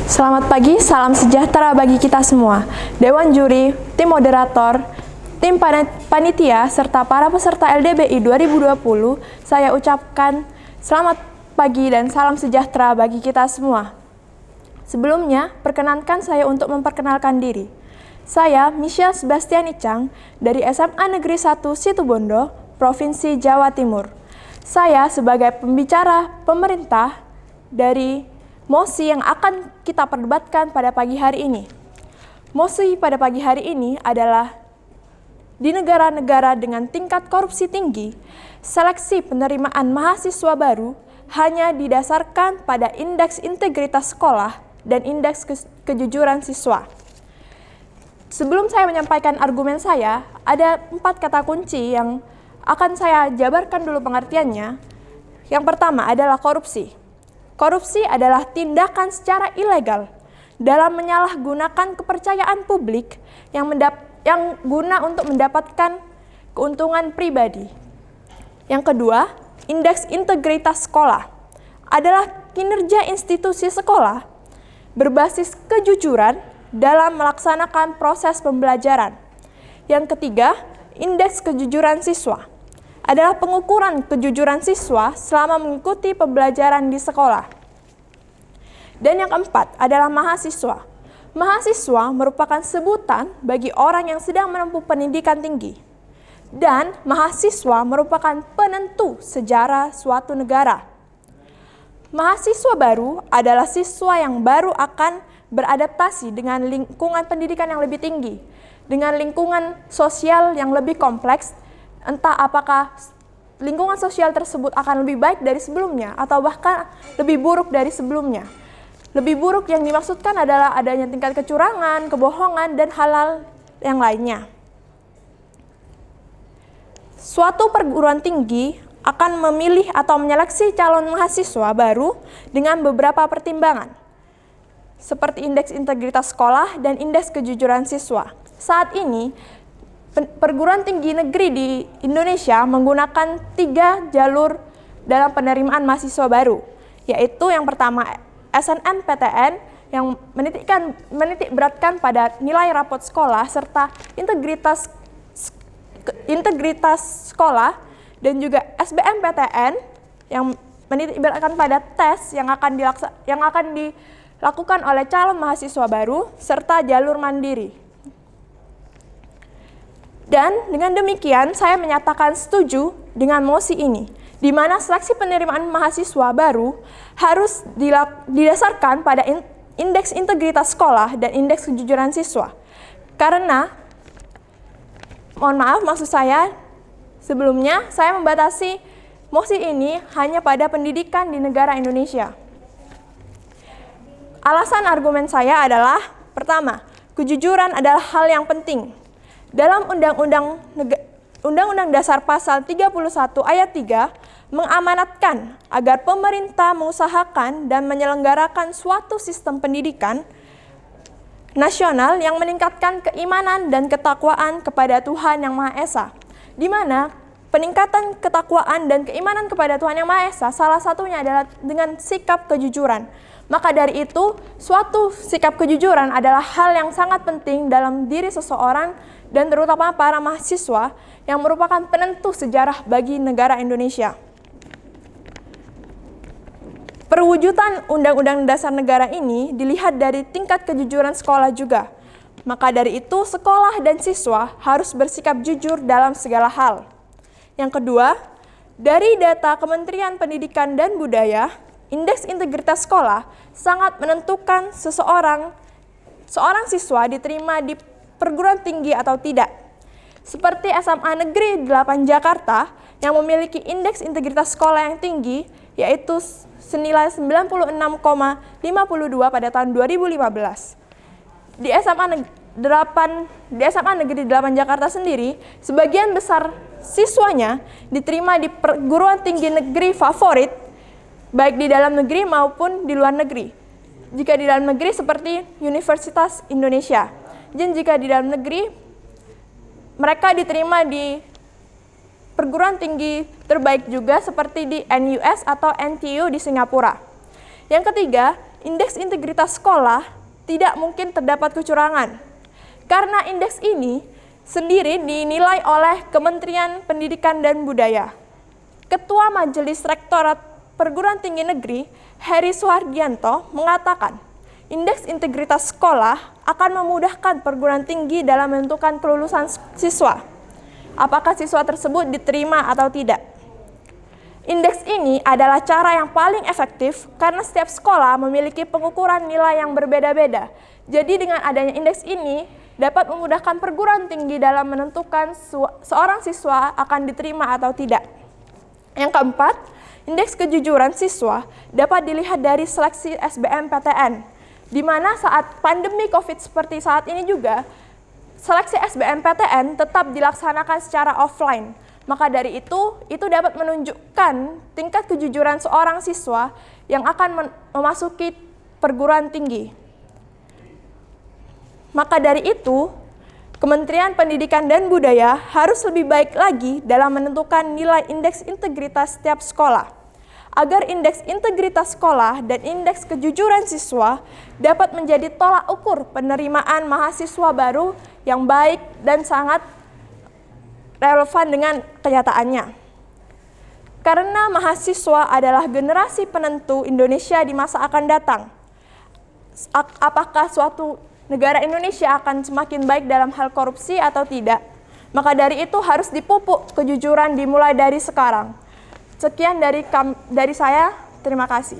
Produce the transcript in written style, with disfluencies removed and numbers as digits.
Selamat pagi, salam sejahtera bagi kita semua. Dewan Juri, tim moderator, tim panitia, serta para peserta LDBI 2020, saya ucapkan selamat pagi dan salam sejahtera bagi kita semua. Sebelumnya, perkenankan saya untuk memperkenalkan diri. Saya Misha Sebastian Icang dari SMA Negeri 1 Situbondo, Provinsi Jawa Timur. Saya sebagai pembicara pemerintah dari mosi yang akan kita perdebatkan pada pagi hari ini. Mosi pada pagi hari ini adalah di negara-negara dengan tingkat korupsi tinggi, seleksi penerimaan mahasiswa baru hanya didasarkan pada indeks integritas sekolah dan indeks kejujuran siswa. Sebelum saya menyampaikan argumen saya, ada 4 kata kunci yang akan saya jabarkan dulu pengertiannya. Yang pertama adalah korupsi. Korupsi adalah tindakan secara ilegal dalam menyalahgunakan kepercayaan publik yang guna untuk mendapatkan keuntungan pribadi. Yang kedua, indeks integritas sekolah adalah kinerja institusi sekolah berbasis kejujuran dalam melaksanakan proses pembelajaran. Yang ketiga, indeks kejujuran siswa adalah pengukuran kejujuran siswa selama mengikuti pembelajaran di sekolah. Dan yang keempat adalah mahasiswa. Mahasiswa merupakan sebutan bagi orang yang sedang menempuh pendidikan tinggi. Dan mahasiswa merupakan penentu sejarah suatu negara. Mahasiswa baru adalah siswa yang baru akan beradaptasi dengan lingkungan pendidikan yang lebih tinggi, dengan lingkungan sosial yang lebih kompleks, entah apakah lingkungan sosial tersebut akan lebih baik dari sebelumnya atau bahkan lebih buruk dari sebelumnya. Lebih buruk yang dimaksudkan adalah adanya tingkat kecurangan, kebohongan, dan hal-hal yang lainnya. Suatu perguruan tinggi akan memilih atau menyeleksi calon mahasiswa baru dengan beberapa pertimbangan, seperti indeks integritas sekolah dan indeks kejujuran siswa. Saat ini, perguruan tinggi negeri di Indonesia menggunakan 3 jalur dalam penerimaan mahasiswa baru, yaitu yang pertama SNMPTN yang menitik beratkan pada nilai rapot sekolah serta integritas sekolah, dan juga SBMPTN yang menitik beratkan pada tes yang akan dilakukan oleh calon mahasiswa baru serta jalur mandiri. Dan dengan demikian saya menyatakan setuju dengan mosi ini, di mana seleksi penerimaan mahasiswa baru harus didasarkan pada indeks integritas sekolah dan indeks kejujuran siswa. Karena, maksud saya sebelumnya saya membatasi mosi ini hanya pada pendidikan di negara Indonesia. Alasan argumen saya adalah, pertama, kejujuran adalah hal yang penting. Dalam Undang-Undang Dasar Pasal 31 Ayat 3 mengamanatkan agar pemerintah mengusahakan dan menyelenggarakan suatu sistem pendidikan nasional yang meningkatkan keimanan dan ketakwaan kepada Tuhan Yang Maha Esa, di mana peningkatan ketakwaan dan keimanan kepada Tuhan Yang Maha Esa salah satunya adalah dengan sikap kejujuran. Maka dari itu, suatu sikap kejujuran adalah hal yang sangat penting dalam diri seseorang dan terutama para mahasiswa yang merupakan penentu sejarah bagi negara Indonesia. Perwujudan Undang-Undang Dasar Negara ini dilihat dari tingkat kejujuran sekolah juga. Maka dari itu, sekolah dan siswa harus bersikap jujur dalam segala hal. Yang kedua, dari data Kementerian Pendidikan dan Budaya, indeks integritas sekolah sangat menentukan seorang siswa diterima di perguruan tinggi atau tidak. Seperti SMA Negeri 8 Jakarta yang memiliki indeks integritas sekolah yang tinggi, yaitu senilai 96,52 pada tahun 2015. Di SMA Negeri 8 Jakarta sendiri, sebagian besar siswanya diterima di perguruan tinggi negeri favorit, baik di dalam negeri maupun di luar negeri. Jika di dalam negeri seperti Universitas Indonesia, dan jika di dalam negeri mereka diterima di perguruan tinggi terbaik juga seperti di NUS atau NTU di Singapura. Yang ketiga, indeks integritas sekolah tidak mungkin terdapat kecurangan. Karena indeks ini sendiri dinilai oleh Kementerian Pendidikan dan Budaya. Ketua Majelis Rektorat Perguruan Tinggi Negeri, Heri Suhardianto, mengatakan, indeks integritas sekolah akan memudahkan perguruan tinggi dalam menentukan kelulusan siswa. Apakah siswa tersebut diterima atau tidak? Indeks ini adalah cara yang paling efektif karena setiap sekolah memiliki pengukuran nilai yang berbeda-beda. Jadi dengan adanya indeks ini dapat memudahkan perguruan tinggi dalam menentukan seorang siswa akan diterima atau tidak. Yang keempat, indeks kejujuran siswa dapat dilihat dari seleksi SBMPTN, di mana saat pandemi COVID seperti saat ini juga, seleksi SBMPTN tetap dilaksanakan secara offline. Maka dari itu dapat menunjukkan tingkat kejujuran seorang siswa yang akan memasuki perguruan tinggi. Maka dari itu, Kementerian Pendidikan dan Budaya harus lebih baik lagi dalam menentukan nilai indeks integritas setiap sekolah, agar indeks integritas sekolah dan indeks kejujuran siswa dapat menjadi tolak ukur penerimaan mahasiswa baru yang baik dan sangat relevan dengan kenyataannya. Karena mahasiswa adalah generasi penentu Indonesia di masa akan datang. Apakah suatu negara Indonesia akan semakin baik dalam hal korupsi atau tidak? Maka dari itu harus dipupuk kejujuran dimulai dari sekarang. Sekian dari saya, terima kasih.